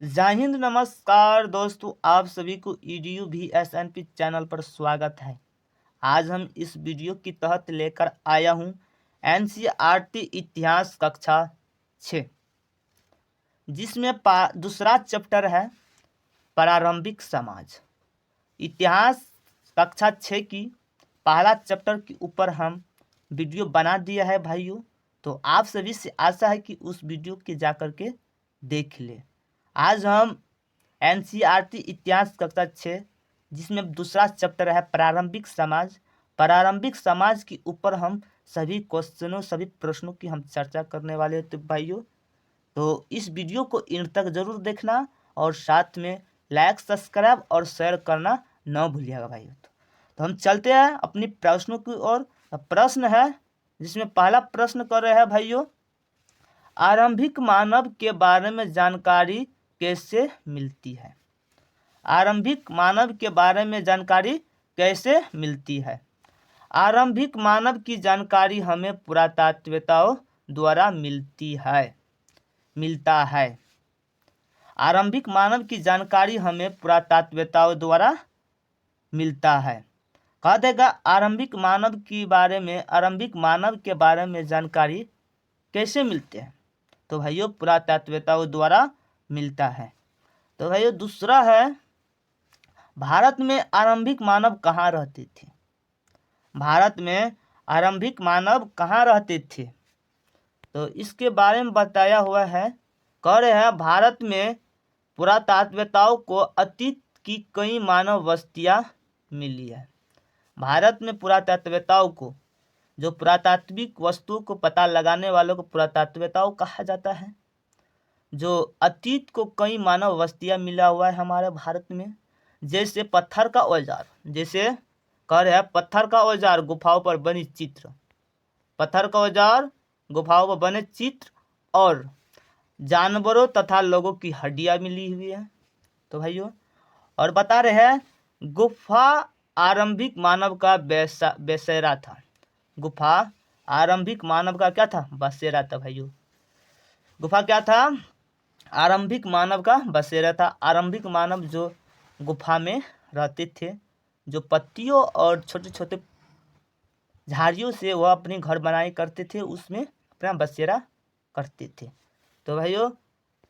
जय हिंद, नमस्कार दोस्तों। आप सभी को EDU VSNP चैनल पर स्वागत है। आज हम इस वीडियो के तहत लेकर आया हूं NCERT इतिहास कक्षा 6, जिसमें दूसरा चैप्टर है प्रारंभिक समाज। इतिहास कक्षा 6 की पहला चैप्टर के ऊपर हम वीडियो बना दिया है भाइयों, तो आप सभी से आशा है कि उस वीडियो के जाकर के देख ले। आज हम NCERT इतिहास कक्षा 6, जिसमें दूसरा चैप्टर है प्रारंभिक समाज के ऊपर हम सभी प्रश्नों की हम चर्चा करने वाले हैं। तो भाइयों, तो इस वीडियो को इन तक जरूर देखना और साथ में लाइक, सब्सक्राइब और शेयर करना न भूलिएगा भाइयों। तो हम चलते हैं अपनी प्रश्नों की ओर। प्रश्न है जिसमें पहला प्रश्न कर रहे हैं भाइयों, आरंभिक मानव के बारे में जानकारी कैसे मिलती है? आरंभिक मानव के बारे में जानकारी कैसे मिलती है? आरंभिक मानव की जानकारी हमें पुरातात्विकाओं द्वारा मिलता है। आरंभिक मानव की जानकारी हमें पुरातात्विकाओं द्वारा मिलता है। कह देगा आरंभिक मानव के बारे में जानकारी कैसे मिलते हैं? तो भाइयों, पुरातात्विकाओं द्वारा मिलता है। तो भाइयों, दूसरा है, भारत में आरंभिक मानव कहाँ रहते थे? भारत में आरंभिक मानव कहाँ रहते थे? तो इसके बारे में बताया हुआ है। कह रहे हैं भारत में पुरातात्विकाओं को अतीत की कई मानव बस्तियां मिली है। भारत में पुरातात्विकाओं को, जो पुरातात्विक वस्तुओं को पता लगाने वालों को पुरातात्विकाओं कहा जाता है। जो अतीत को कई मानव बस्तियां मिला हुआ है हमारे भारत में, जैसे पत्थर का औजार, जैसे कह रहे हैं पत्थर का औजार, गुफाओं पर बने चित्र, पत्थर का औजार, गुफाओं पर बने चित्र और जानवरों तथा लोगों की हड्डियां मिली हुई है। तो भाइयों, और बता रहे हैं गुफा आरंभिक मानव का बसेरा था। गुफा आरंभिक मानव का क्या था? बसेरा था भाइयों। गुफा क्या था? आरंभिक मानव का बसेरा था। आरंभिक मानव जो गुफा में रहते थे, जो पत्तियों और छोटे छोटे झाड़ियों से वह अपने घर बनाए करते थे, उसमें अपना बसेरा करते थे। तो भाइयों,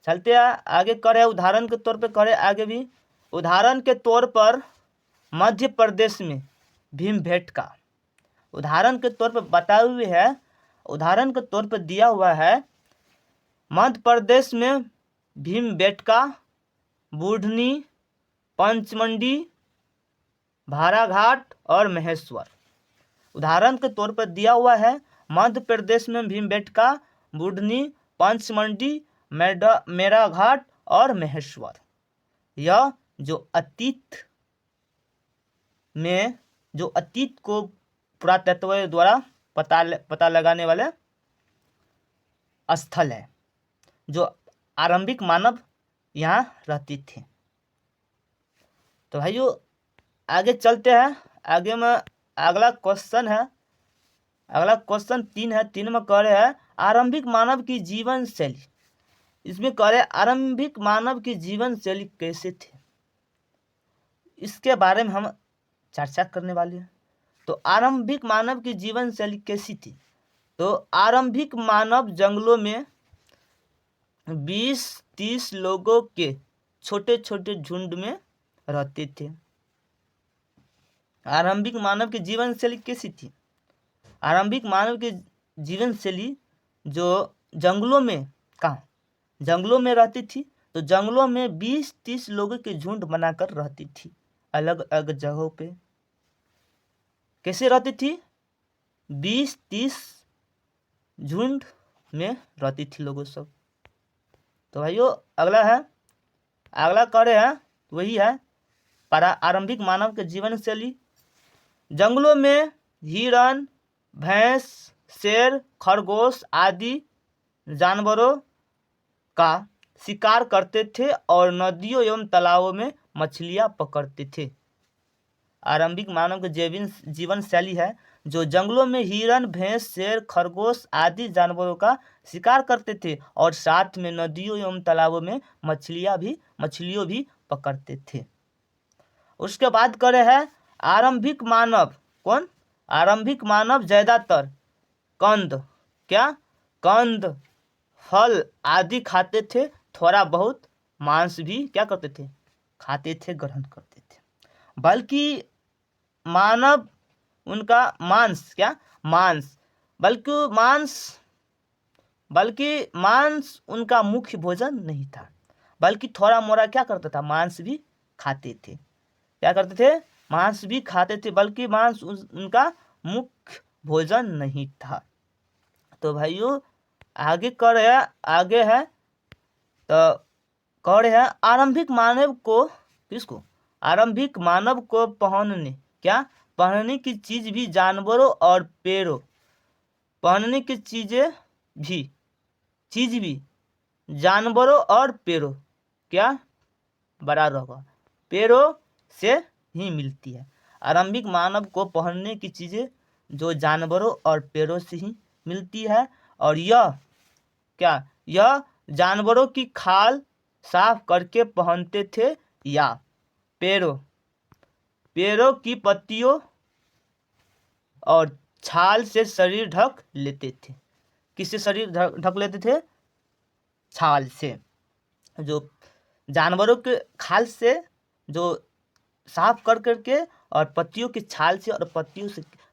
चलते आगे करें। उदाहरण के तौर पे करें आगे भी। उदाहरण के तौर पर मध्य प्रदेश में भीमबेटका, उदाहरण के तौर पर बताए हुए है, उदाहरण के तौर पर दिया हुआ है मध्य प्रदेश में भीमबेटका, बूढ़नी, पंचमंडी, भाराघाट और महेश्वर। उदाहरण के तौर पर दिया हुआ है मध्य प्रदेश में भीमबेटका, बूढ़नी, पंचमंडी, मेराघाट और महेश्वर। यह जो अतीत को पुरातत्व द्वारा पता लगाने वाले स्थल है, जो आरंभिक मानव यहाँ रहते थे। तो भाइयों, आगे चलते हैं। आगे में अगला क्वेश्चन है, अगला क्वेश्चन 3 है। 3 में कह रहे हैं आरंभिक मानव की जीवन शैली। इसमें कह रहे हैं आरंभिक मानव की जीवन शैली कैसे थे, इसके बारे में हम चर्चा करने वाले हैं। तो आरंभिक मानव की जीवन शैली कैसी थी? तो आरंभिक मानव जंगलों में 20-30 लोगों के छोटे छोटे झुंड में रहते थे। आरंभिक मानव की जीवन शैली कैसी थी? आरंभिक मानव की जीवन शैली जो जंगलों में, कहाँ जंगलों में रहती थी, तो जंगलों में 20-30 लोगों के झुंड बनाकर रहती थी, अलग अलग जगहों पे। कैसे रहती थी? 20-30 झुंड में रहती थी लोगों सब। तो भाइयों, अगला है, अगला कह रहे हैं वही है आरंभिक मानव के जीवन शैली। जंगलों में हिरण, भैंस, शेर, खरगोश आदि जानवरों का शिकार करते थे और नदियों एवं तालाबों में मछलियां पकड़ते थे। आरंभिक मानव की जीवन शैली है जो जंगलों में हिरन, भैंस, शेर, खरगोश आदि जानवरों का शिकार करते थे और साथ में नदियों एवं तालाबों में मछलियों भी पकड़ते थे। उसके बाद करे है आरंभिक मानव। कौन? आरंभिक मानव ज्यादातर कंद, क्या? कंद, फल आदि खाते थे, थोड़ा बहुत मांस भी क्या करते थे? खाते थे, ग्रहण करते थे। बल्कि मानव उनका मांस, क्या? मांस, बल्कि मांस उनका मुख्य भोजन नहीं था, बल्कि थोड़ा मोड़ा क्या करता था? मांस भी खाते थे। क्या करते थे? मांस भी खाते थे, बल्कि मांस उनका मुख्य भोजन नहीं था। तो भाइयों आगे है तो कह रहे हैं आरंभिक मानव को, किसको? आरंभिक मानव को पहनने, क्या? पहनने की चीज भी जानवरों और पेड़ों, पहनने की चीज भी जानवरों और पेड़ों, क्या? बराबर होगा, पेड़ों से ही मिलती है। आरंभिक मानव को पहनने की चीजें जो जानवरों और पेड़ों से ही मिलती है, और यह क्या? यह जानवरों की खाल साफ करके पहनते थे या पेड़ों की पत्तियों और छाल से शरीर ढक लेते थे। किससे शरीर ढक लेते थे? छाल से। जो जानवरों के खाल से जो साफ कर करके और पत्तियों की छाल से और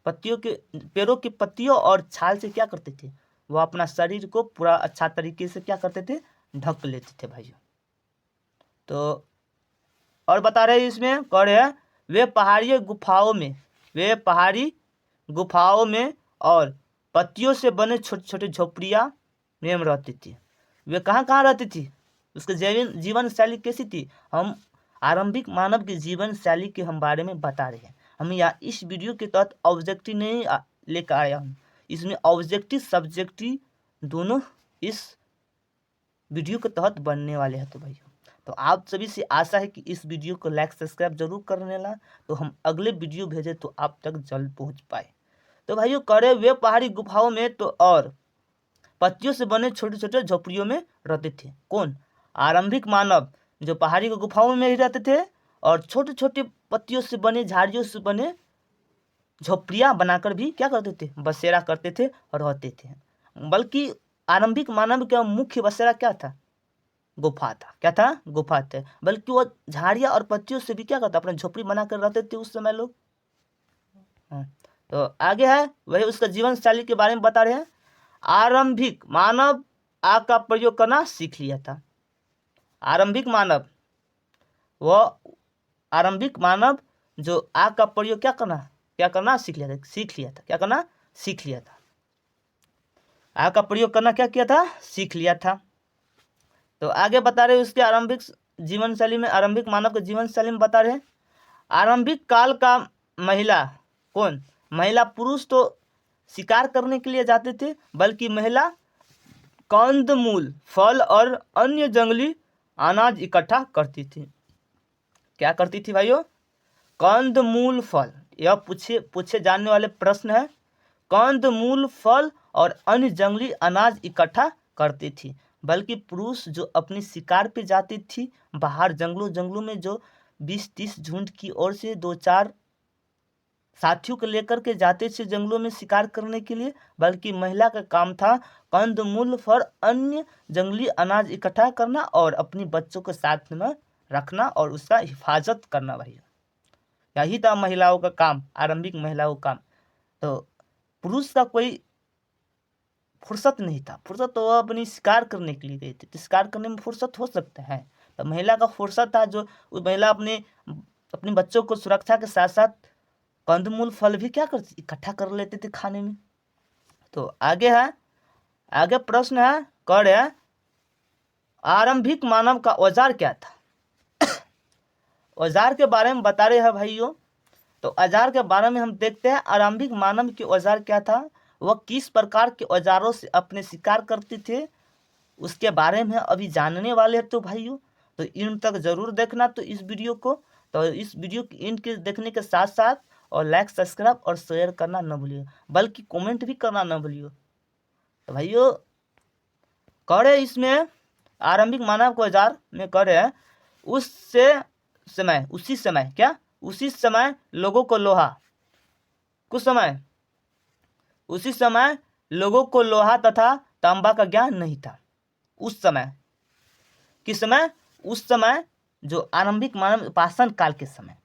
पेड़ों की पत्तियों और छाल से क्या करते थे? वो अपना शरीर को पूरा अच्छा तरीके से क्या करते थे? ढक लेते थे भाइयों। तो और बता रहे इसमें कह रहे हैं वे पहाड़ी गुफाओं में और पत्तियों से बने छोटे छोटे झोपड़ियाँ में रहती थी। वे कहाँ रहती थी? उसके जीवन शैली कैसी थी? हम आरंभिक मानव की जीवन शैली के हम बारे में बता रहे हैं। हम यहाँ इस वीडियो के तहत ऑब्जेक्टिव नहीं लेकर आया हूँ, इसमें ऑब्जेक्टिव सब्जेक्टिव दोनों इस वीडियो के तहत बनने वाले हैं। तो भाई तो आप सभी से आशा है कि इस वीडियो को लाइक सब्सक्राइब जरूर करने ला, तो हम अगले वीडियो भेजे तो आप तक जल्द पहुंच पाए। तो भाइयों करे वे पहाड़ी गुफाओं में तो और पत्तियों से बने छोटे छोटे झोपड़ियों में रहते थे। कौन? आरंभिक मानव, जो पहाड़ी की गुफाओं में ही रहते थे और छोटे छोटे पत्तियों से बने, झाड़ियों से बने झोपड़ियां बनाकर भी क्या करते थे? बसेरा करते थे और रहते थे। बल्कि आरंभिक मानव का मुख्य बसेरा क्या था? गुफा था। क्या था? गुफा थे। बल्कि वो झाड़ियां और पत्तियों से भी क्या करता? अपना झोपड़ी बनाकर रहते थे उस समय लोग। तो आगे है वही उसका जीवन शैली के बारे में बता रहे हैं। आरंभिक मानव आग का प्रयोग करना सीख लिया था। आरंभिक मानव जो आग का प्रयोग क्या करना सीख लिया था। क्या करना सीख लिया था? आग का प्रयोग करना क्या किया था? सीख लिया था। तो आगे बता रहे उसके आरंभिक जीवन शैली में, आरंभिक मानव के जीवन शैली में बता रहे हैं आरंभिक काल का महिला, कौन? महिला, पुरुष तो शिकार करने के लिए जाते थे, बल्कि महिला कंदमूल, फल और अन्य जंगली अनाज इकट्ठा करती थी। क्या करती थी भाइयों? कंदमूल, फल। यह पूछे जाने वाले प्रश्न है। कंदमूल, फल और अन्य जंगली अनाज इकट्ठा करती थी। बल्कि पुरुष जो अपनी शिकार पे जाती थी बाहर जंगलों में, जो 20-30 झुंड की ओर से 2-4 साथियों को लेकर के जाते थे जंगलों में शिकार करने के लिए, बल्कि महिला का काम था कंदमूल, फल, अन्य जंगली अनाज इकट्ठा करना और अपने बच्चों को साथ में रखना और उसका हिफाजत करना। भाई यही था महिलाओं का काम, आरंभिक महिलाओं का काम। तो पुरुष का कोई फुर्सत नहीं था। फुर्सत तो वह अपनी शिकार करने के लिए गई थी, तो शिकार करने में फुर्सत हो सकता है। तो महिला का फुर्सत था, जो महिला अपने बच्चों को सुरक्षा के साथ साथ कंदमूल, फल भी क्या करती? इकट्ठा कर लेते थे खाने में। तो आगे प्रश्न है कह रहे आरंभिक मानव का औजार क्या था? औजार के बारे में बता रहे हैं भाइयों। तो औजार के बारे में हम देखते हैं आरंभिक मानव के औजार क्या था, वह किस प्रकार के औजारों से अपने शिकार करते थे, उसके बारे में अभी जानने वाले हैं। तो भाइयों तो इन तक जरूर देखना तो इस वीडियो को। तो इस वीडियो के इन के देखने के साथ साथ और लाइक सब्सक्राइब और शेयर करना न भूलिए, बल्कि कमेंट भी करना न भूलिए। तो भाइयों कह रहे इसमें आरंभिक मानव के औजार में कह रहे हैं उसी समय लोगों को उसी समय लोगों को लोहा तथा तांबा का ज्ञान नहीं था। उस समय किस समय? उस समय जो आरंभिक मानव पाषाण काल के समय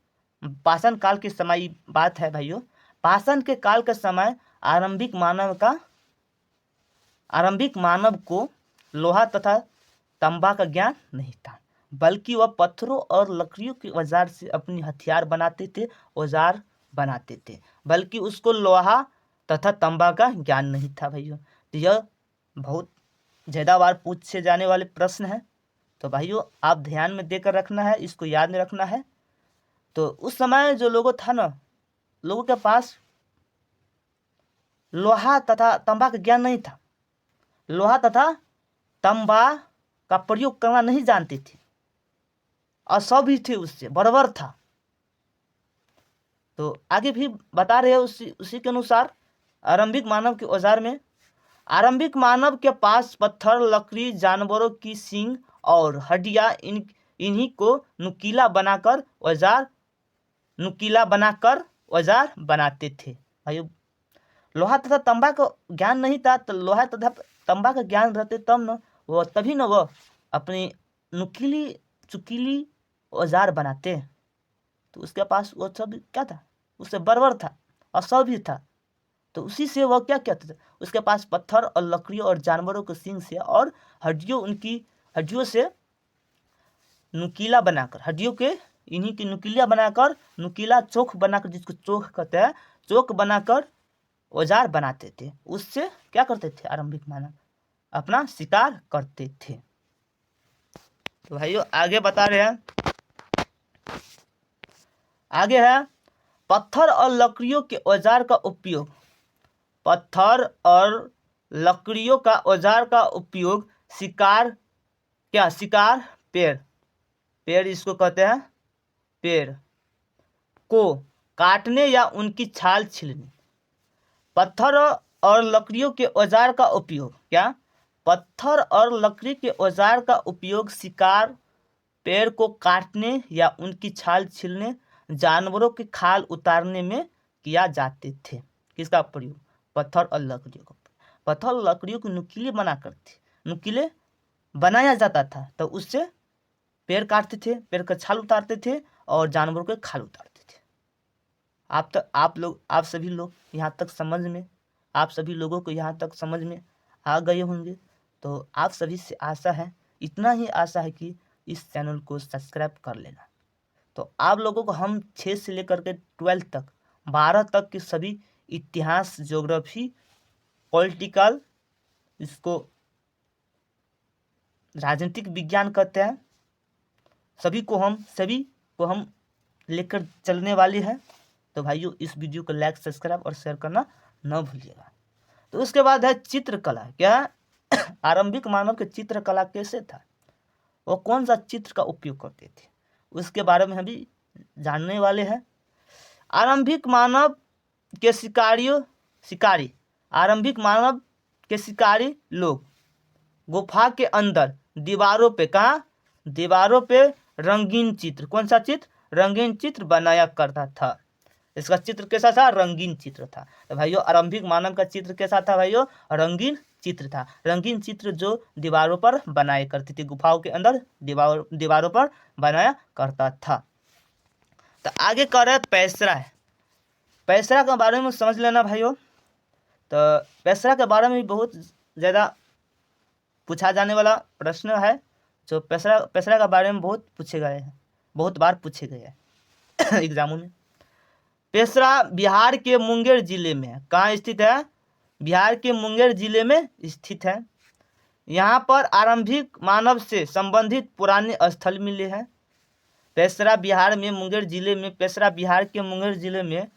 बात है भाइयों। पाषाण के काल के समय आरंभिक मानव को लोहा तथा तांबा का ज्ञान नहीं था, बल्कि वह पत्थरों और लकड़ियों के औजार से अपनी हथियार बनाते थे, बल्कि उसको लोहा तथा तांबा का ज्ञान नहीं था भाइयों। तो यह बहुत ज़्यादा बार पूछे जाने वाले प्रश्न है, तो भाइयों आप ध्यान में देकर रखना है, इसको याद में रखना है। तो उस समय जो लोगों था ना, लोगों के पास लोहा तथा तांबा का ज्ञान नहीं था, लोहा तथा तांबा का प्रयोग करना नहीं जानते थे, असभ्य थे, उससे बर्बर था। तो आगे भी बता रहे हैं उसी के अनुसार आरंभिक मानव के औजार में आरंभिक मानव के पास पत्थर, लकड़ी, जानवरों की सींग और हड्डियां इन्हीं को नुकीला बनाकर औजार बनाते थे। भाइयों लोहा तथा तांबा का ज्ञान नहीं था, तो लोहा तथा तांबा का ज्ञान रहते तभी न वह अपनी नुकीली चुकीली औजार बनाते। तो उसके पास वो सब क्या था? उससे बर्बर था, असभ्य था। तो उसी से वह क्या कहते थे? उसके पास पत्थर और लकड़ियों और जानवरों के सींग से और हड्डियों से नुकीला बनाकर नुकीला चोक बनाकर, जिसको चोक कहते हैं, चोक बनाकर औजार बनाते थे। उससे क्या करते थे? आरंभिक मानव अपना शिकार करते थे। तो भाइयों आगे बता रहे हैं, आगे है पत्थर और लकड़ियों के औजार का उपयोग। पत्थर और लकड़ियों का औजार का उपयोग शिकार पेड़ इसको कहते हैं, पेड़ को काटने या उनकी छाल छीलने। पत्थर और लकड़ियों के औजार का उपयोग पत्थर और लकड़ी के औजार का उपयोग शिकार, पेड़ को काटने या उनकी छाल छीलने, जानवरों की खाल उतारने में किया जाते थे। किसका प्रयोग? पत्थर और लकड़ियों का। पत्थर और लकड़ियों को नुकीले बनाया जाता था, तो उससे पेड़ काटते थे, पेड़ का छाल उतारते थे और जानवरों के खाल उतारते थे। आप सभी लोग यहाँ तक समझ में आ गए होंगे। तो आप सभी से इतना ही आशा है कि इस चैनल को सब्सक्राइब कर लेना। तो आप लोगों को हम 6 से लेकर के 12 तक 12 तक के सभी इतिहास, ज्योग्राफी, पॉलिटिकल, इसको राजनीतिक विज्ञान कहते हैं, सभी को हम लेकर चलने वाले हैं। तो भाइयों इस वीडियो को लाइक, सब्सक्राइब और शेयर करना न भूलिएगा। तो उसके बाद है चित्रकला। क्या आरंभिक मानव के चित्रकला कैसे था? वो कौन सा चित्र का उपयोग करते थे? उसके बारे में हम भी जानने वाले हैं। आरंभिक मानव के शिकारी लोग गुफा के अंदर दीवारों पे रंगीन चित्र, कौन सा चित्र? रंगीन चित्र बनाया करता था। इसका चित्र कैसा था? रंगीन चित्र था। तो भाइयों आरंभिक मानव का चित्र कैसा था भाइयों? रंगीन चित्र था। रंगीन चित्र जो दीवारों पर बनाया करती थी, गुफाओं के अंदर दीवारों पर बनाया करता था। तो आगे कर रहे पैसरा है। पैसरा के बारे में समझ लेना भाइयों। तो पैसरा के बारे में बहुत ज़्यादा पूछा जाने वाला प्रश्न है, जो पैसरा के बारे में बहुत बार पूछे गए हैं एग्जामों में। पैसरा बिहार के मुंगेर जिले में है। कहाँ स्थित है? बिहार के मुंगेर जिले में स्थित है। यहाँ पर आरंभिक मानव से संबंधित पुराने स्थल मिले हैं। पैसरा बिहार के मुंगेर जिले में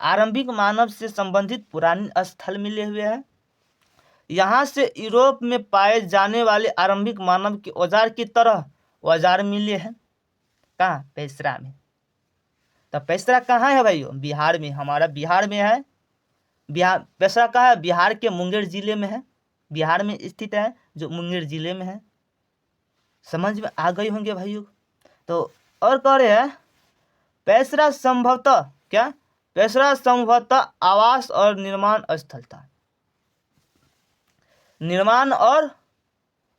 आरंभिक मानव से संबंधित पुराने स्थल मिले हुए हैं। यहाँ से यूरोप में पाए जाने वाले आरंभिक मानव के औजार की तरह औजार मिले हैं। कहाँ? पैसरा में। तो पेशरा कहाँ है भाइयों? बिहार में, हमारा बिहार में है। बिहार पेशरा कहाँ है? बिहार के मुंगेर जिले में है, बिहार में स्थित है, जो मुंगेर जिले में है। समझ में आ गई होंगे भाइयों। तो और कह रहे हैं पेशरा संभवतः क्या? पेशरा संभवतः आवास और निर्माण स्थल था। निर्माण और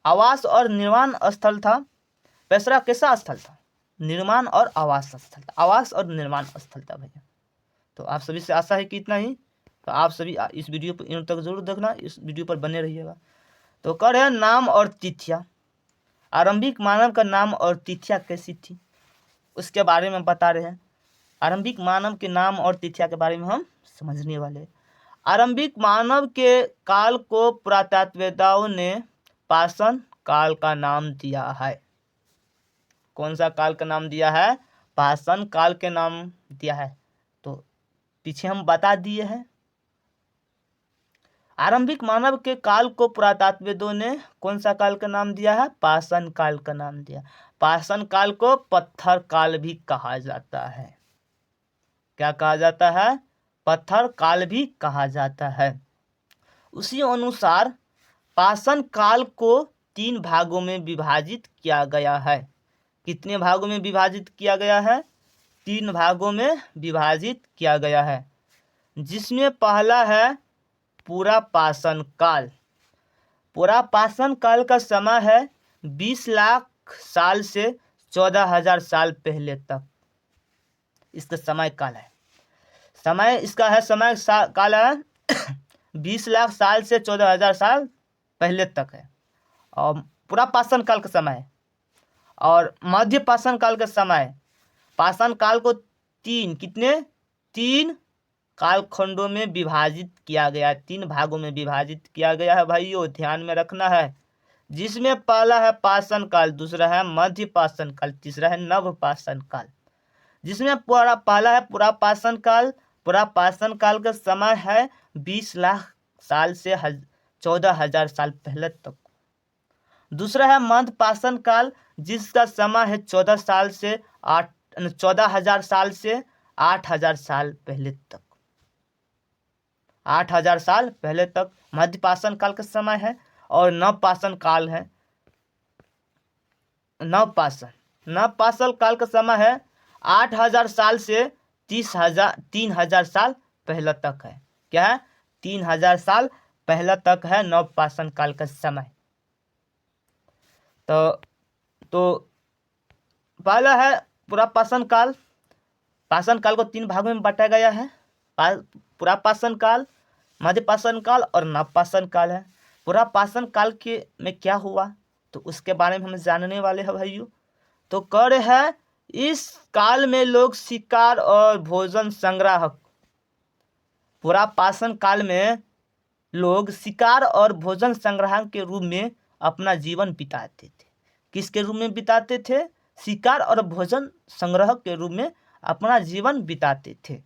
आवास और निर्माण स्थल था। पेशरा कैसा स्थल था? निर्माण और आवास स्थल था, आवास और निर्माण स्थल था भैया। तो आप सभी से आशा है कि इतना ही। तो आप सभी इस वीडियो पर इन तक जरूर देखना, इस वीडियो पर बने रहिएगा। तो कह रहे हैं नाम और तिथियाँ। आरंभिक मानव का नाम और तिथियाँ कैसी थी, उसके बारे में बता रहे हैं। आरंभिक मानव के नाम और तिथियाँ के बारे में हम समझने वाले हैं। आरंभिक मानव के काल को पुरातत्ववेत्ताओं ने पाषाण काल का नाम दिया है। कौन सा काल का नाम दिया है? पाषाण काल के नाम दिया है। तो पीछे हम बता दिए हैं। आरंभिक मानव के काल को पुरातत्वविदों ने कौन सा काल का नाम दिया है? पाषाण काल का नाम दिया। पाषाण काल को पत्थर काल भी कहा जाता है। क्या कहा जाता है? पत्थर काल भी कहा जाता है। उसी अनुसार पाषाण काल को 3 भागों में विभाजित किया गया है। कितने भागों में विभाजित किया गया है? 3 भागों में विभाजित किया गया है, जिसमें पहला है पूरा पाषाण काल। पूरा पाषाण काल का समय है 20 लाख साल से 14,000 साल पहले तक। इसका समय काल है, समय इसका है समय काल है 20 लाख साल से 14,000 साल पहले तक है, और पूरा पाषाण काल का समय है। और मध्य पाषाण काल का समय, पाषाण काल को तीन कालखंडों में विभाजित किया गया, 3 भागों में विभाजित किया गया है भाइयों, ध्यान में रखना है। जिसमें पहला है पाषाण काल, दूसरा है मध्य पाषाण काल, तीसरा है नव पाषाण काल। जिसमें पहला है पूरा पाषाण काल। पूरा पाषाण काल का समय है 20 लाख साल से 14,000 साल पहले तक। दूसरा है मध्य पाषाण काल, जिसका समय है 14,000 साल से 8,000 साल पहले तक। 8,000 साल पहले तक मध्य पाषाण काल का समय है। और नव पाषाण काल है, नव पाषाण काल का समय है 8,000 साल से 3,000 साल पहले तक है। क्या है? 3,000 साल पहले तक है नव पाषाण काल का समय। तो पहला है पूरा पाषाण काल। पाषाण काल को 3 भागों में बांटा गया है, पूरा पाषाण काल, मध्य पाषाण काल और नव पाषाण काल है। पूरा पाषाण काल के में क्या हुआ, तो उसके बारे में हम जानने वाले हैं भाइयों। तो कह रहे हैं इस काल में लोग शिकार और भोजन संग्रह, पूरा पाषाण काल में लोग शिकार और भोजन संग्रह के रूप में अपना जीवन बिताते थे। किसके रूप में बिताते थे? शिकार और भोजन संग्रह के रूप में अपना जीवन बिताते थे।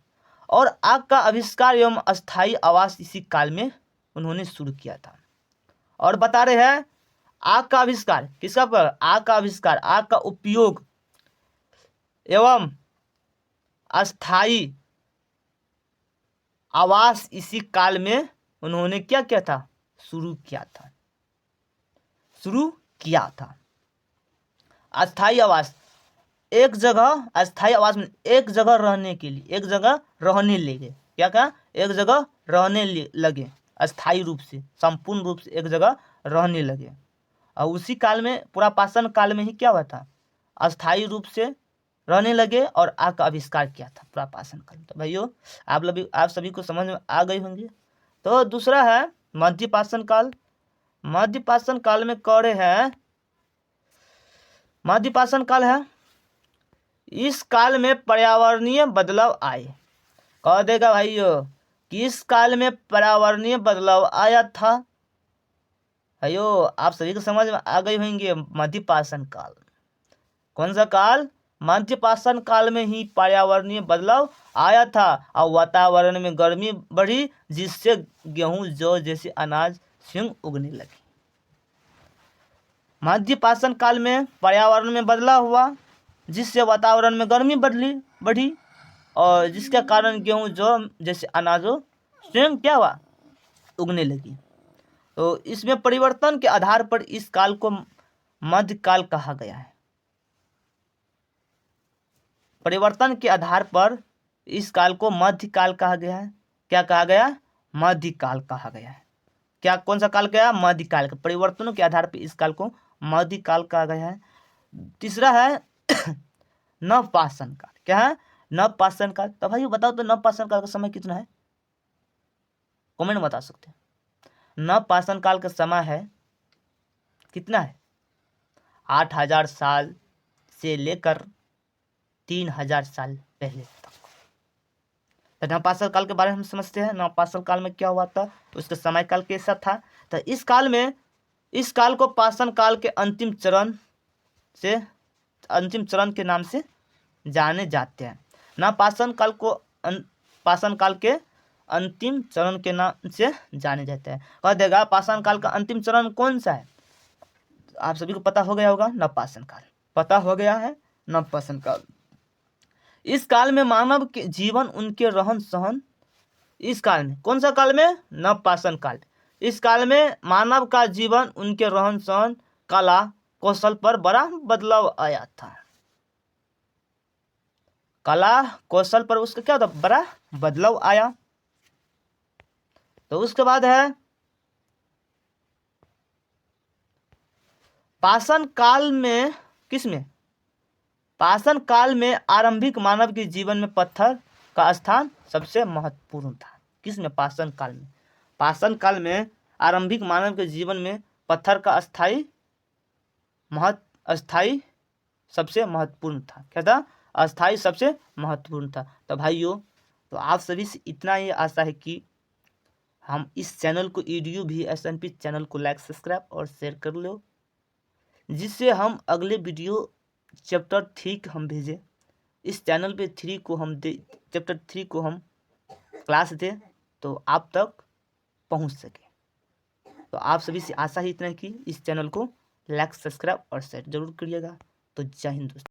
और आग का आविष्कार एवं अस्थायी आवास इसी काल में उन्होंने शुरू किया था। और बता रहे हैं आग का आविष्कार किसका पर? आग का आविष्कार, आग का उपयोग एवं अस्थायी आवास इसी काल में उन्होंने क्या किया था? शुरू किया था। अस्थायी आवास, एक जगह, अस्थायी आवास में एक जगह रहने के लिए, एक जगह रहने लगे। क्या कहा? एक जगह रहने लगे, अस्थायी रूप से, संपूर्ण रूप से एक जगह रहने लगे। और उसी काल में, पूरा पाषाण काल में ही क्या हुआ था? अस्थायी रूप से रहने लगे और आग का आविष्कार किया था पूरा पाषाण काल। तो भाइयों आप सभी को समझ में आ गई होंगी। तो दूसरा है मध्य पाषाण काल। मध्य पाषाण काल में कह रहे हैं, मध्य पाषाण काल है, इस काल में पर्यावरणीय बदलाव आए। कह देगा भाइयों कि इस काल में पर्यावरणीय बदलाव आया था। भाइयों आप सभी को समझ में आ गई होंगे। मध्य पाषाण काल, कौन सा काल? मध्य पाषाण काल में ही पर्यावरणीय बदलाव आया था और वातावरण में गर्मी बढ़ी, जिससे गेहूं, जौ जैसे अनाज स्वयं उगने लगे। मध्य पाषाण काल में पर्यावरण में बदलाव हुआ, जिससे वातावरण में गर्मी बढ़ी। और जिसके कारण गेहूँ जो जैसे अनाजों स्वयं क्या हुआ, उगने लगी। तो इसमें परिवर्तन के आधार पर इस काल को मध्यकाल कहा गया है। परिवर्तन के आधार पर इस काल को मध्यकाल कहा गया है। क्या कहा गया? मध्यकाल कहा गया है। क्या, कौन सा काल गया? मध्यकाल का। परिवर्तनों के आधार पर इस काल को मध्यकाल कहा गया है। तीसरा है नवपाषाण काल। क्या है? नवपाषाण काल। तो भाई बताओ तो नवपाषाण काल का समय कितना है? कमेंट में बता सकते हैं। नवपाषाण काल का समय है कितना है? 8000 साल से लेकर 3000 साल पहले तक। तो नवपाषाण काल के बारे में हम समझते हैं। नवपाषाण काल में क्या हुआ था, उसका समय काल कैसा था। तो इस काल को पाषाण काल के अंतिम चरण के नाम से जाने जाते हैं। नवपाषाण काल को पाषाण काल के अंतिम चरण के नाम से जाने जाते हैं। कह देगा पाषाण काल का अंतिम चरण कौन सा है? आप सभी को पता हो गया होगा, नवपाषाण काल। पता हो गया है नवपाषाण काल। इस काल में मानव के जीवन, उनके रहन सहन, इस काल में, कौन सा काल में? नवपाषाण काल। इस काल में मानव का जीवन, उनके रहन सहन, कला कौशल पर बड़ा बदलाव आया था। कला कौशल पर उसका क्या था? बड़ा बदलाव आया। तो उसके बाद है पाषाण काल में, किसमें? पाषाण काल में आरंभिक मानव के जीवन में पत्थर का स्थान सबसे महत्वपूर्ण था। किसमें? पाषाण काल में। पाषाण काल में आरंभिक मानव के जीवन में पत्थर का अस्थाई सबसे महत्वपूर्ण था। क्या था? अस्थाई सबसे महत्वपूर्ण था। तो भाइयों, तो आप सभी से इतना ही आशा है कि हम इस चैनल को EDU VSNP चैनल को लाइक, सब्सक्राइब और शेयर कर लो, जिससे हम अगले वीडियो चैप्टर 3 हम भेजें। इस चैनल पे चैप्टर 3 को हम क्लास दें तो आप तक पहुंच सके। तो आप सभी से आशा ही इतना है कि इस चैनल को लाइक, सब्सक्राइब और शेयर जरूर करिएगा। तो जय हिंद दोस्तों।